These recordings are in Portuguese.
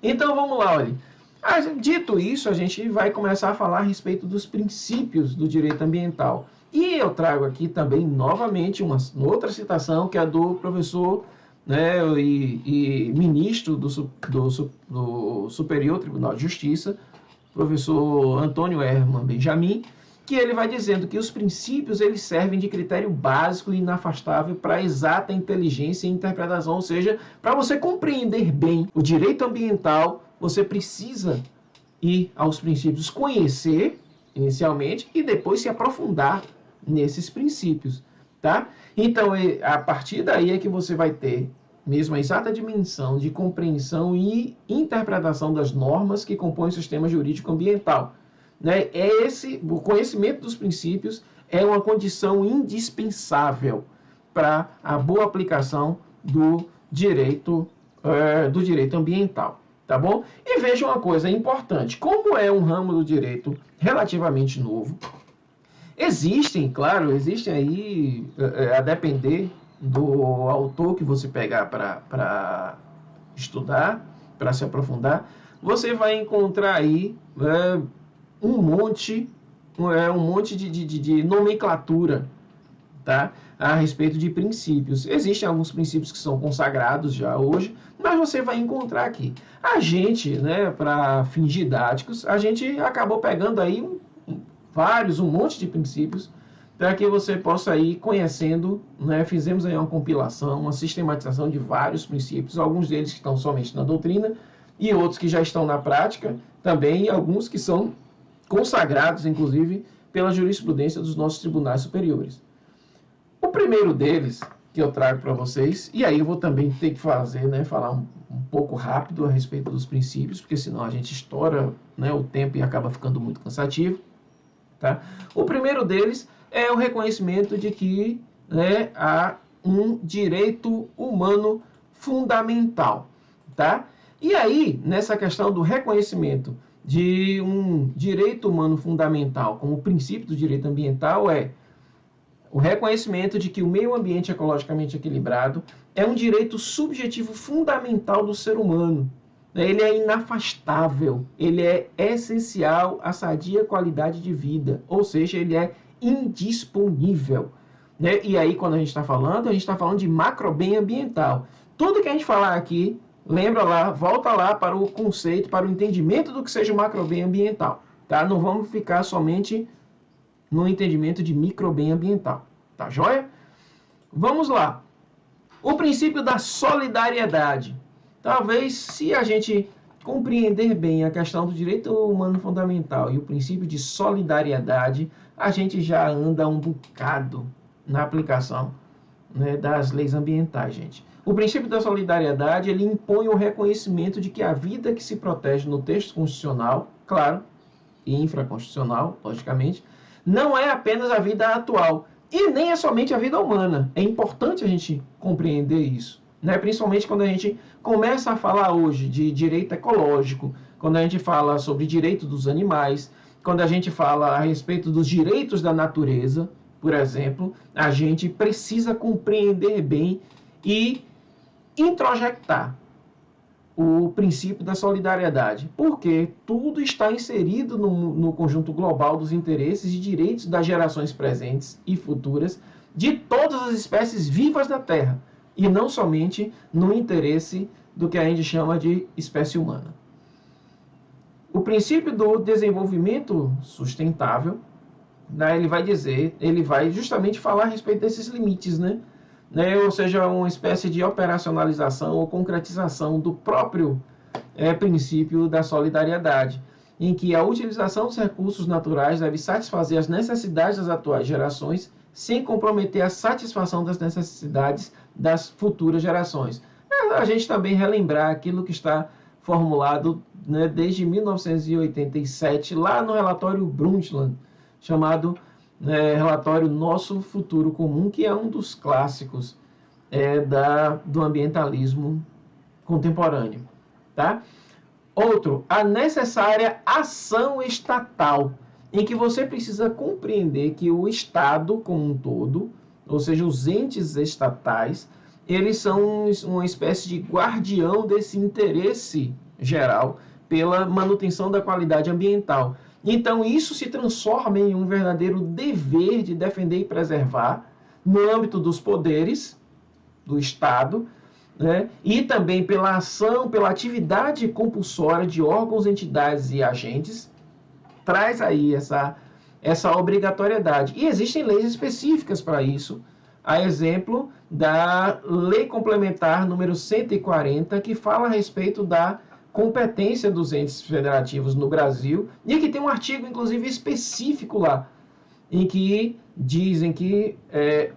Então vamos lá, olha. Dito isso, a gente vai começar a falar a respeito dos princípios do direito ambiental. E eu trago aqui também, novamente, uma outra citação, que é do professor, né, e ministro do Superior Tribunal de Justiça, professor Antônio Herman Benjamin, que ele vai dizendo que os princípios eles servem de critério básico e inafastável para a exata inteligência e interpretação, ou seja, para você compreender bem o direito ambiental, você precisa ir aos princípios, conhecer inicialmente e depois se aprofundar nesses princípios, tá? Então, a partir daí é que você vai ter mesmo a exata dimensão de compreensão e interpretação das normas que compõem o sistema jurídico ambiental. Né? O conhecimento dos princípios é uma condição indispensável para a boa aplicação do direito ambiental. Tá bom? E veja uma coisa importante, como é um ramo do direito relativamente novo, existem aí, a depender do autor que você pegar para estudar, para se aprofundar, você vai encontrar aí um monte de nomenclatura, tá? A respeito de princípios. Existem alguns princípios que são consagrados já hoje, mas você vai encontrar aqui. A gente, né, para fins didáticos, a gente acabou pegando aí um monte de princípios para que você possa ir conhecendo, né? Fizemos aí uma compilação, uma sistematização de vários princípios, alguns deles que estão somente na doutrina e outros que já estão na prática também, e alguns que são consagrados, inclusive, pela jurisprudência dos nossos tribunais superiores. O primeiro deles, que eu trago para vocês, e aí eu vou também ter que falar um pouco rápido a respeito dos princípios, porque senão a gente estoura, né, o tempo e acaba ficando muito cansativo. Tá? O primeiro deles é o reconhecimento de que, né, há um direito humano fundamental. Tá? E aí, nessa questão do reconhecimento de um direito humano fundamental como princípio do direito ambiental é o reconhecimento de que o meio ambiente ecologicamente equilibrado é um direito subjetivo fundamental do ser humano. Ele é inafastável, ele é essencial à sadia qualidade de vida, ou seja, ele é indisponível. E aí, quando a gente está falando de macrobem ambiental. Tudo que a gente falar aqui, lembra lá, volta lá para o conceito, para o entendimento do que seja o macrobem ambiental. Tá? Não vamos ficar somente no entendimento de microbem ambiental. Tá joia? Vamos lá. O princípio da solidariedade. Talvez, se a gente compreender bem a questão do direito humano fundamental e o princípio de solidariedade, a gente já anda um bocado na aplicação, né, das leis ambientais, gente. O princípio da solidariedade, ele impõe o reconhecimento de que a vida que se protege no texto constitucional, claro, e infraconstitucional, logicamente, não é apenas a vida atual, e nem é somente a vida humana. É importante a gente compreender isso, né? Principalmente quando a gente começa a falar hoje de direito ecológico, quando a gente fala sobre direito dos animais, quando a gente fala a respeito dos direitos da natureza, por exemplo, a gente precisa compreender bem e introjectar o princípio da solidariedade, porque tudo está inserido no conjunto global dos interesses e direitos das gerações presentes e futuras de todas as espécies vivas da Terra, e não somente no interesse do que a gente chama de espécie humana. O princípio do desenvolvimento sustentável, né, ele vai justamente falar a respeito desses limites, né? Ou seja, uma espécie de operacionalização ou concretização do próprio princípio da solidariedade, em que a utilização dos recursos naturais deve satisfazer as necessidades das atuais gerações, sem comprometer a satisfação das necessidades das futuras gerações. A gente também relembrar aquilo que está formulado, né, desde 1987, lá no relatório Brundtland, chamado relatório Nosso Futuro Comum, que é um dos clássicos do ambientalismo contemporâneo. Tá? Outro, a necessária ação estatal, em que você precisa compreender que o Estado como um todo, ou seja, os entes estatais, eles são uma espécie de guardião desse interesse geral, pela manutenção da qualidade ambiental. Então, isso se transforma em um verdadeiro dever de defender e preservar no âmbito dos poderes do Estado, né? E também pela ação, pela atividade compulsória de órgãos, entidades e agentes, traz aí essa obrigatoriedade. E existem leis específicas para isso, a exemplo da Lei Complementar número 140, que fala a respeito da competência dos entes federativos no Brasil, e que tem um artigo, inclusive, específico lá, em que dizem que,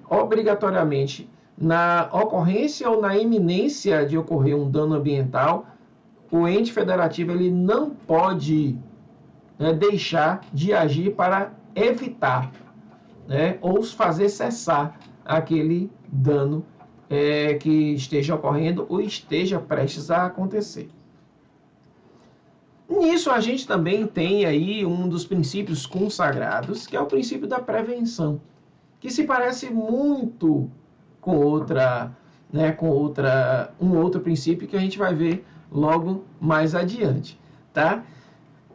obrigatoriamente, na ocorrência ou na iminência de ocorrer um dano ambiental, o ente federativo ele não pode deixar de agir para evitar, né, ou fazer cessar aquele dano que esteja ocorrendo ou esteja prestes a acontecer. Nisso a gente também tem aí um dos princípios consagrados, que é o princípio da prevenção, que se parece muito com um outro princípio que a gente vai ver logo mais adiante, tá?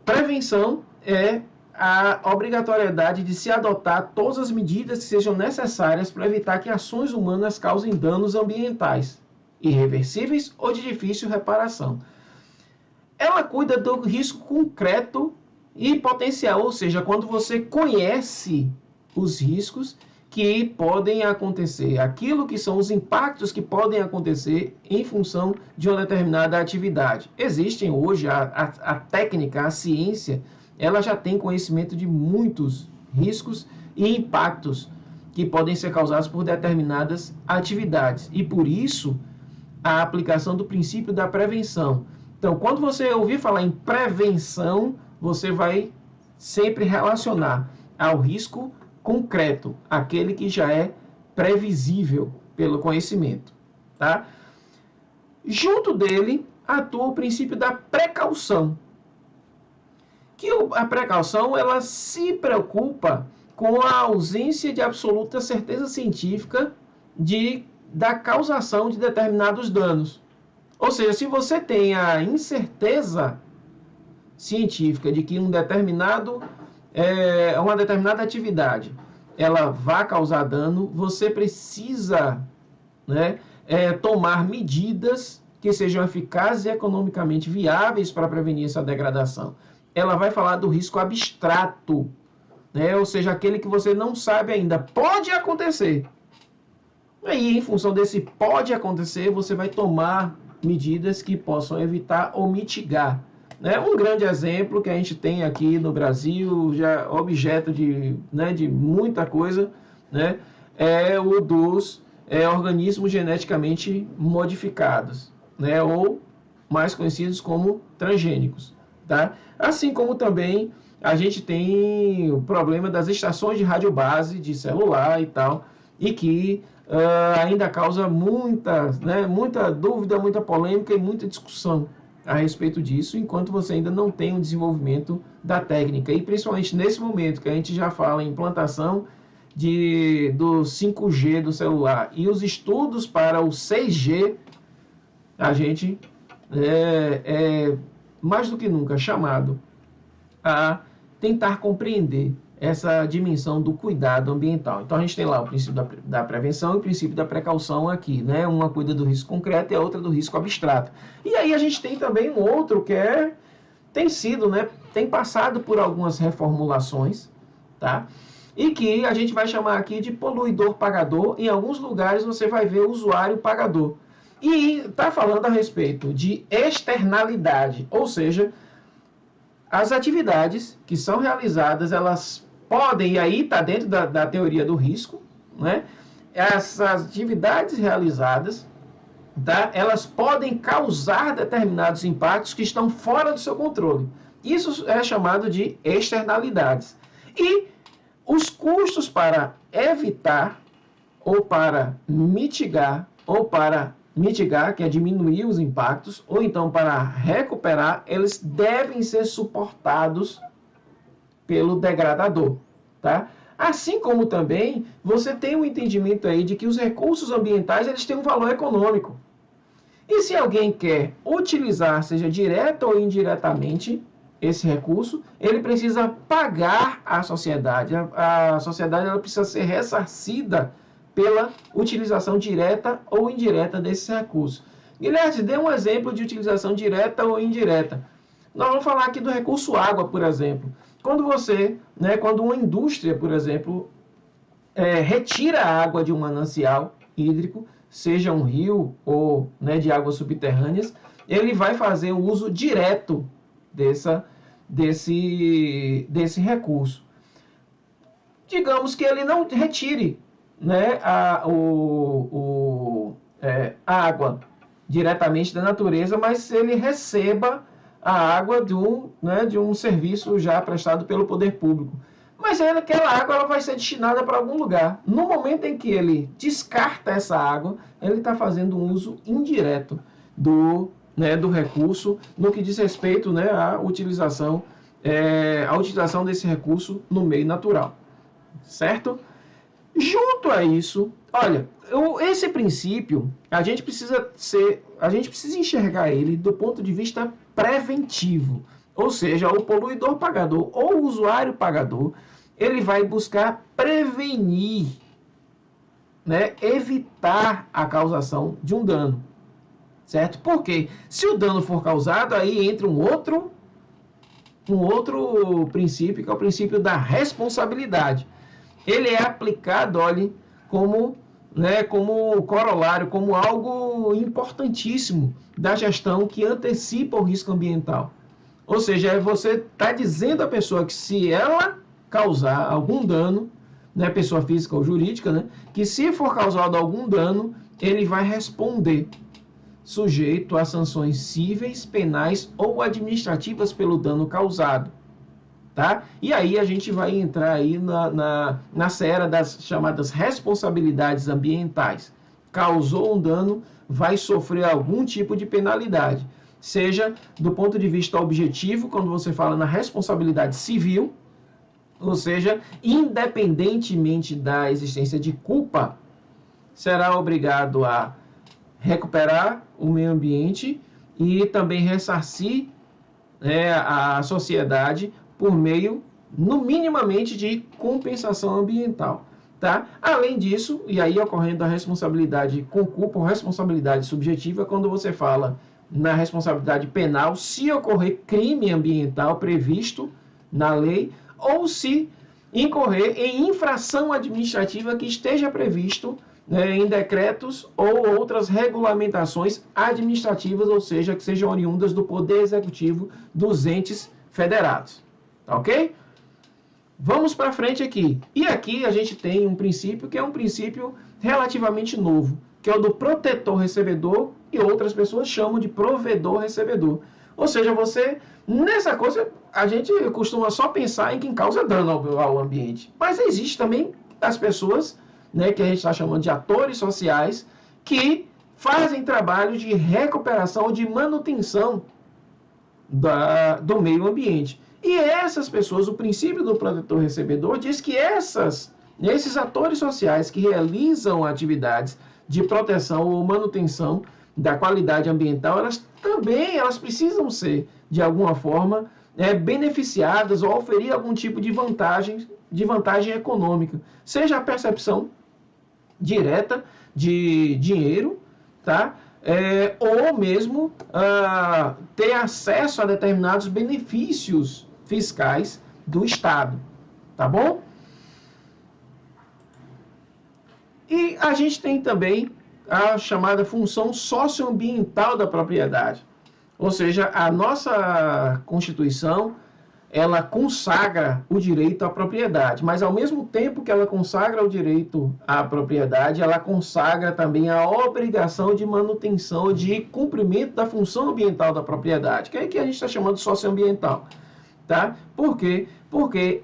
Prevenção é a obrigatoriedade de se adotar todas as medidas que sejam necessárias para evitar que ações humanas causem danos ambientais, irreversíveis ou de difícil reparação. Ela cuida do risco concreto e potencial, ou seja, quando você conhece os riscos que podem acontecer, aquilo que são os impactos que podem acontecer em função de uma determinada atividade. Existem hoje a técnica, a ciência, ela já tem conhecimento de muitos riscos e impactos que podem ser causados por determinadas atividades. E por isso, a aplicação do princípio da prevenção. Então, quando você ouvir falar em prevenção, você vai sempre relacionar ao risco concreto, aquele que já é previsível pelo conhecimento, tá? Junto dele, atua o princípio da precaução, que a precaução ela se preocupa com a ausência de absoluta certeza científica da causação de determinados danos. Ou seja, se você tem a incerteza científica de que uma determinada atividade ela vai causar dano, você precisa, né, tomar medidas que sejam eficazes e economicamente viáveis para prevenir essa degradação. Ela vai falar do risco abstrato, né, ou seja, aquele que você não sabe ainda. Pode acontecer. Aí, em função desse pode acontecer, você vai tomar medidas que possam evitar ou mitigar. Né? Um grande exemplo que a gente tem aqui no Brasil, já objeto de muita coisa, né? É o dos organismos geneticamente modificados, né? Ou mais conhecidos como transgênicos. Tá? Assim como também a gente tem o problema das estações de radiobase de celular e tal, e que ainda causa muita dúvida, muita polêmica e muita discussão a respeito disso, enquanto você ainda não tem um desenvolvimento da técnica. E principalmente nesse momento que a gente já fala em implantação do 5G do celular e os estudos para o 6G, a gente mais do que nunca chamado a tentar compreender essa dimensão do cuidado ambiental. Então, a gente tem lá o princípio da prevenção e o princípio da precaução aqui, né? Uma cuida do risco concreto e a outra do risco abstrato. E aí a gente tem também um outro que tem passado por algumas reformulações, tá? E que a gente vai chamar aqui de poluidor-pagador. Em alguns lugares você vai ver usuário-pagador. E está falando a respeito de externalidade, ou seja, as atividades que são realizadas, elas podem, e aí está dentro da teoria do risco, né? Essas atividades realizadas, tá? Elas podem causar determinados impactos que estão fora do seu controle. Isso é chamado de externalidades. E os custos para evitar, ou para mitigar, que é diminuir os impactos, ou então para recuperar, eles devem ser suportados pelo degradador, tá? Assim como também você tem um entendimento aí de que os recursos ambientais eles têm um valor econômico. E se alguém quer utilizar, seja direta ou indiretamente, esse recurso, ele precisa pagar à sociedade. A sociedade ela precisa ser ressarcida pela utilização direta ou indireta desse recurso. Guilherme, dê um exemplo de utilização direta ou indireta. Nós vamos falar aqui do recurso água, por exemplo. Quando quando uma indústria, por exemplo, retira a água de um manancial hídrico, seja um rio ou de águas subterrâneas, ele vai fazer o uso direto desse recurso. Digamos que ele não retire a água diretamente da natureza, mas ele receba a água de um serviço já prestado pelo poder público. Mas aquela água ela vai ser destinada para algum lugar. No momento em que ele descarta essa água, ele está fazendo um uso indireto do recurso no que diz respeito à utilização desse recurso no meio natural. Certo? Junto a isso, olha, esse princípio, a gente precisa enxergar ele do ponto de vista preventivo. Ou seja, o poluidor pagador ou o usuário pagador, ele vai buscar prevenir, evitar a causação de um dano. Certo? Porque se o dano for causado, aí entra um outro princípio, que é o princípio da responsabilidade. Ele é aplicado, olha, como corolário, como algo importantíssimo da gestão que antecipa o risco ambiental. Ou seja, você está dizendo à pessoa que se ela causar algum dano, pessoa física ou jurídica, que se for causado algum dano, ele vai responder, sujeito a sanções cíveis, penais ou administrativas pelo dano causado. Tá? E aí a gente vai entrar aí na seara das chamadas responsabilidades ambientais. Causou um dano, vai sofrer algum tipo de penalidade. Seja do ponto de vista objetivo, quando você fala na responsabilidade civil, ou seja, independentemente da existência de culpa, será obrigado a recuperar o meio ambiente e também ressarcir a sociedade por meio, no minimamente, de compensação ambiental. Tá? Além disso, e aí ocorrendo a responsabilidade com culpa ou responsabilidade subjetiva, quando você fala na responsabilidade penal, se ocorrer crime ambiental previsto na lei, ou se incorrer em infração administrativa que esteja previsto em decretos ou outras regulamentações administrativas, ou seja, que sejam oriundas do Poder Executivo dos entes federados. Tá ok? Vamos para frente aqui. E aqui a gente tem um princípio que é um princípio relativamente novo, que é o do protetor-recebedor, e outras pessoas chamam de provedor-recebedor. Ou seja, nessa coisa, a gente costuma só pensar em quem causa dano ao ambiente. Mas existe também as pessoas, que a gente está chamando de atores sociais, que fazem trabalho de recuperação ou de manutenção do meio ambiente. E essas pessoas, o princípio do protetor-recebedor diz que esses atores sociais que realizam atividades de proteção ou manutenção da qualidade ambiental, elas precisam ser, de alguma forma, beneficiadas ou oferir algum tipo de vantagem econômica. Seja a percepção direta de dinheiro, tá? Ou mesmo ter acesso a determinados benefícios fiscais do Estado, tá bom? E a gente tem também a chamada função socioambiental da propriedade. Ou seja, a nossa Constituição, ela consagra o direito à propriedade, mas ao mesmo tempo que ela consagra o direito à propriedade, ela consagra também a obrigação de manutenção, de cumprimento da função ambiental da propriedade, que é que a gente está chamando de socioambiental. Tá? Por quê? Porque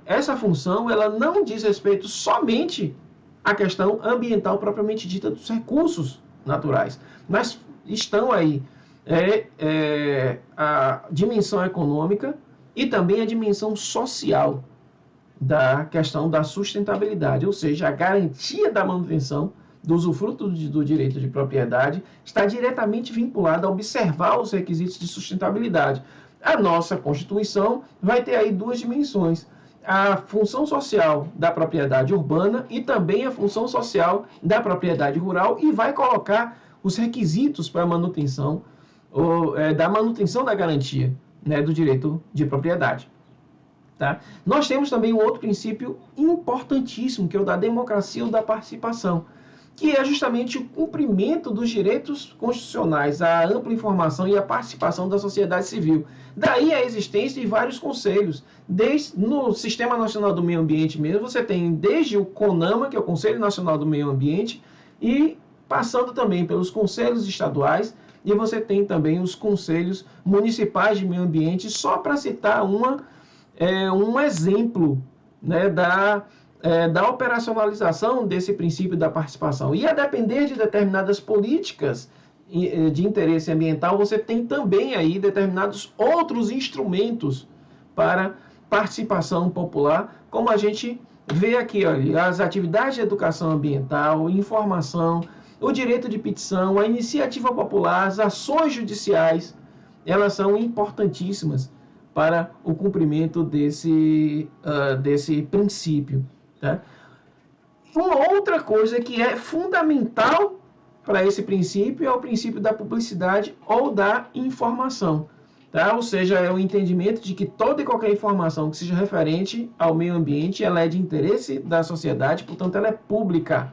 essa função ela não diz respeito somente à questão ambiental propriamente dita dos recursos naturais, mas estão aí a dimensão econômica e também a dimensão social da questão da sustentabilidade, ou seja, a garantia da manutenção do usufruto do direito de propriedade está diretamente vinculada a observar os requisitos de sustentabilidade. A nossa Constituição vai ter aí duas dimensões: a função social da propriedade urbana e também a função social da propriedade rural, e vai colocar os requisitos para a manutenção da manutenção da garantia, né, do direito de propriedade. Tá? Nós temos também um outro princípio importantíssimo, que é o da democracia ou da participação, que é justamente o cumprimento dos direitos constitucionais, a ampla informação e a participação da sociedade civil. Daí a existência de vários conselhos. No Sistema Nacional do Meio Ambiente mesmo, você tem desde o CONAMA, que é o Conselho Nacional do Meio Ambiente, e passando também pelos conselhos estaduais, e você tem também os conselhos municipais de meio ambiente, só para citar um exemplo, né, da operacionalização desse princípio da participação. E a depender de determinadas políticas de interesse ambiental, você tem também aí determinados outros instrumentos para participação popular, como a gente vê aqui, olha, as atividades de educação ambiental, informação, o direito de petição, a iniciativa popular, as ações judiciais, elas são importantíssimas para o cumprimento desse princípio. Tá? Uma outra coisa que é fundamental para esse princípio é o princípio da publicidade ou da informação. Tá? Ou seja, é o entendimento de que toda e qualquer informação que seja referente ao meio ambiente, ela é de interesse da sociedade, portanto ela é pública.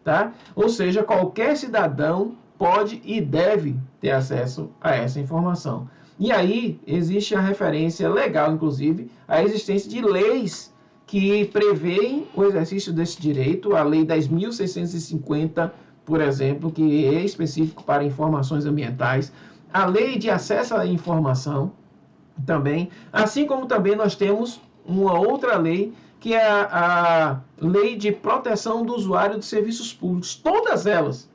Tá? Ou seja, qualquer cidadão pode e deve ter acesso a essa informação. E aí existe a referência legal, inclusive, à existência de leis que prevêem o exercício desse direito, a Lei 10.650, por exemplo, que é específico para informações ambientais, a Lei de Acesso à Informação também, assim como também nós temos uma outra lei, que é a Lei de Proteção do Usuário de Serviços Públicos. Todas elas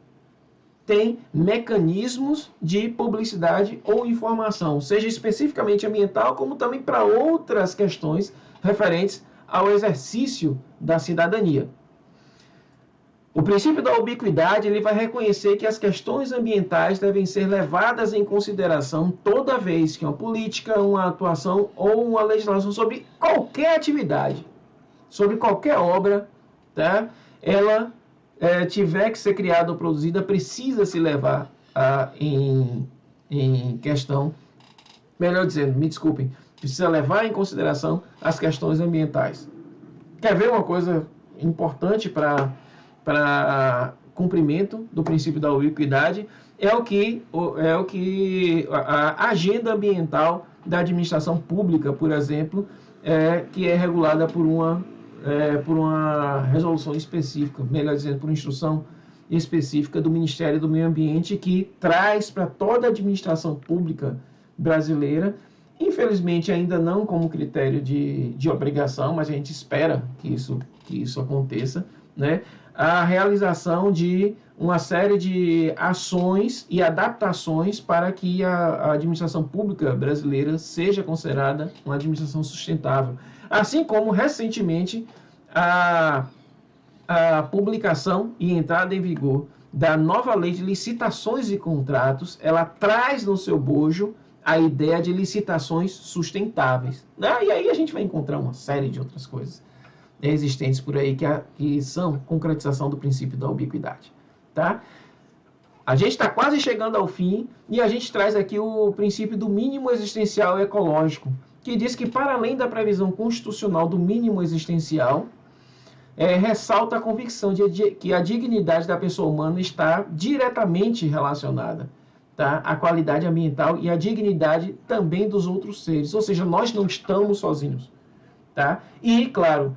têm mecanismos de publicidade ou informação, seja especificamente ambiental, como também para outras questões referentes ao exercício da cidadania. O princípio da ubiquidade, ele vai reconhecer que as questões ambientais devem ser levadas em consideração toda vez que uma política, uma atuação ou uma legislação sobre qualquer atividade, sobre qualquer obra, tá? Ela tiver que ser criada ou produzida, precisa se levar em questão, melhor dizendo, me desculpem, precisa levar em consideração as questões ambientais. Quer ver uma coisa importante para cumprimento do princípio da ubiquidade? É o que a agenda ambiental da administração pública, por exemplo, que é regulada por uma resolução específica, melhor dizendo, por instrução específica do Ministério do Meio Ambiente, que traz para toda a administração pública brasileira, infelizmente ainda não como critério de obrigação, mas a gente espera que isso aconteça, né? A realização de uma série de ações e adaptações para que a administração pública brasileira seja considerada uma administração sustentável. Assim como, recentemente, a publicação e entrada em vigor da nova lei de licitações e contratos, ela traz no seu bojo a ideia de licitações sustentáveis. E aí a gente vai encontrar uma série de outras coisas existentes por aí que são concretização do princípio da ubiquidade. Tá? A gente está quase chegando ao fim e a gente traz aqui o princípio do mínimo existencial ecológico, que diz que, para além da previsão constitucional do mínimo existencial, ressalta a convicção de que a dignidade da pessoa humana está diretamente relacionada, tá, à qualidade ambiental e à dignidade também dos outros seres. Ou seja, nós não estamos sozinhos. Tá? E, claro,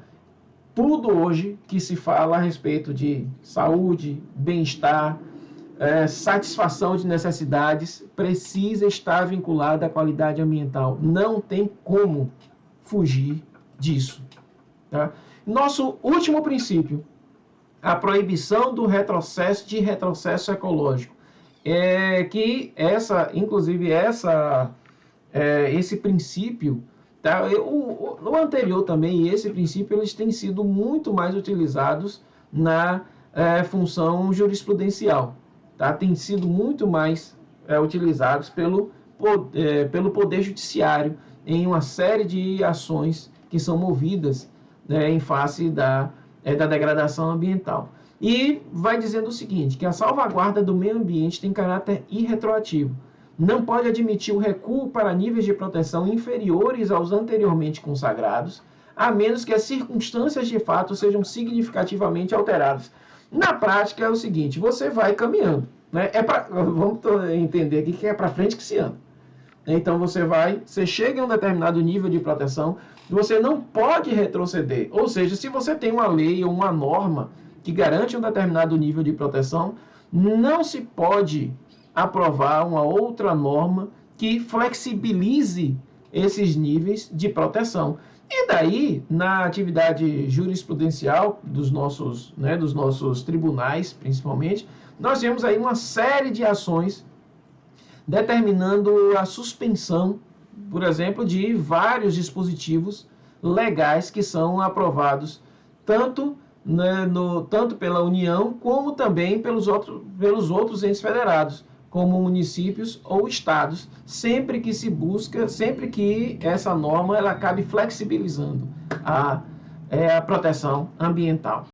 tudo hoje que se fala a respeito de saúde, bem-estar, satisfação de necessidades, precisa estar vinculada à qualidade ambiental. Não tem como fugir disso. Tá? Nosso último princípio, a proibição do retrocesso ecológico. Esse princípio, tá? O anterior também, e esse princípio, eles têm sido muito mais utilizados na função jurisprudencial. Tá? Tem sido muito mais utilizados pelo Poder Judiciário em uma série de ações que são movidas, né, em face da degradação ambiental. E vai dizendo o seguinte, que a salvaguarda do meio ambiente tem caráter irretroativo. Não pode admitir o recuo para níveis de proteção inferiores aos anteriormente consagrados, a menos que as circunstâncias de fato sejam significativamente alteradas. Na prática é o seguinte, você vai caminhando, né? Vamos entender aqui que é para frente que se anda. Então você chega a um determinado nível de proteção, você não pode retroceder. Ou seja, se você tem uma lei ou uma norma que garante um determinado nível de proteção, não se pode aprovar uma outra norma que flexibilize esses níveis de proteção. E daí, na atividade jurisprudencial dos nossos tribunais, principalmente, nós temos aí uma série de ações determinando a suspensão, por exemplo, de vários dispositivos legais que são aprovados tanto pela União como também pelos outros entes federados, como municípios ou estados, sempre que essa norma ela acabe flexibilizando a proteção ambiental.